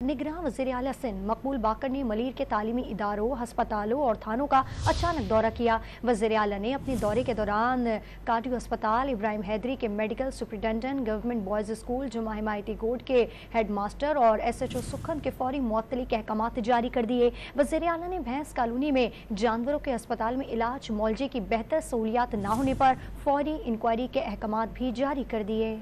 निगरान वज़ीर आला सिंध मकबूल बाकर ने मलीर के तालीमी इदारों, हस्पतालों और थानों का अचानक दौरा किया। वज़ीर आला ने अपने दौरे के दौरान काटू अस्पताल, इब्राहिम हैदरी के medical superintendent, government boys school, जुम्मा हिमायती गोड के हेड मास्टर और SHO सुखन के फौरी मुअत्तली के अहकामात जारी कर दिए। वज़ीर आला ने भैंस कॉलोनी में जानवरों के अस्पताल में इलाज मुआवजे की बेहतर सहूलियात न होने पर फौरी इंक्वायरी के अहकामात भी जारी कर दिए।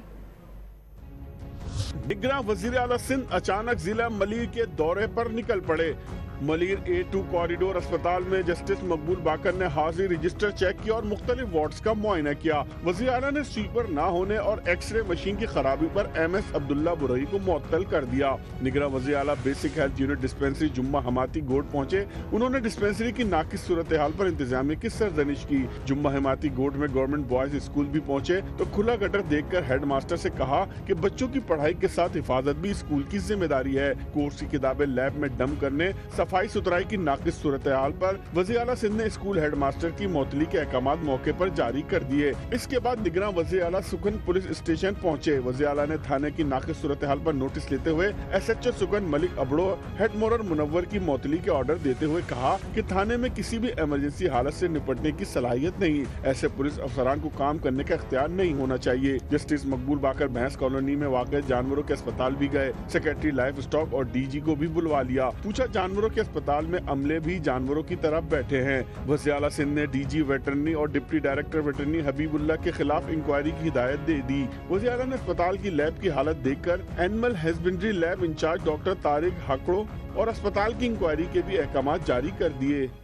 निगरान वज़ीर आला सिंध अचानक जिला मलीर के दौरे पर निकल पड़े। मलीर A2 कॉरिडोर अस्पताल में जस्टिस मकबूल बाकर ने हाजिर रजिस्टर चेक किया और मुख्तलिफ वार्ड्स का मुआयना किया। वज़ीर आला ने स्वीपर ना होने और एक्सरे मशीन की खराबी पर MS अब्दुल्ला बुरई को मुअत्तल कर दिया। निगरान वज़ीर आला बेसिक हेल्थ यूनिट डिस्पेंसरी जुम्मा हिमायती गोड पहुंचे। उन्होंने डिस्पेंसरी की नाकिस सूरत हाल पर इंतजामिया की सरजनिश की। जुम्मा हिमायती गोड में गवर्नमेंट बॉयज स्कूल भी पहुंचे तो खुला गटर देखकर हेड मास्टर से कहा कि बच्चों की पढ़ाई के साथ हिफाजत भी स्कूल की जिम्मेदारी है। कोर्स की किताबें लैब में डंप करने, सफाई सुथराई की नाकिस सूरत हाल पर वज़ीर आला सिंध ने स्कूल हेड मास्टर की मुअत्तली के अहकामात मौके पर जारी कर दिए। इसके बाद निगरान वज़ीर आला सुखन पुलिस स्टेशन पहुंचे। वज़ीर आला ने थाने की नाकिस सूरत हाल पर नोटिस लेते हुए SHO सुखन मलिक अबड़ो, हेड मोरर मुनव्वर की मुअत्तली के ऑर्डर देते हुए कहा कि थाने में किसी भी इमरजेंसी हालत से निपटने की सलाहियत नहीं। ऐसे पुलिस अफसरान को काम करने का इख्तियार नहीं होना चाहिए। जस्टिस मकबूल बाकर भैंस कॉलोनी में वाक़ जानवरों के अस्पताल भी गए। सेक्रेटरी लाइफ स्टॉक और DG को भी बुलवा लिया। पूछा जानवरों के अस्पताल में अमले भी जानवरों की तरफ बैठे हैं। वज़ीर आला सिंध ने DG वेटरनरी और डिप्टी डायरेक्टर वेटरनरी हबीबुल्लाह के खिलाफ इंक्वायरी की हिदायत दे दी। वज़ीर आला ने अस्पताल की लैब की हालत देखकर animal husbandry lab in charge doctor Tariq Hakro और अस्पताल की इंक्वायरी के भी अहकामात जारी कर दिए।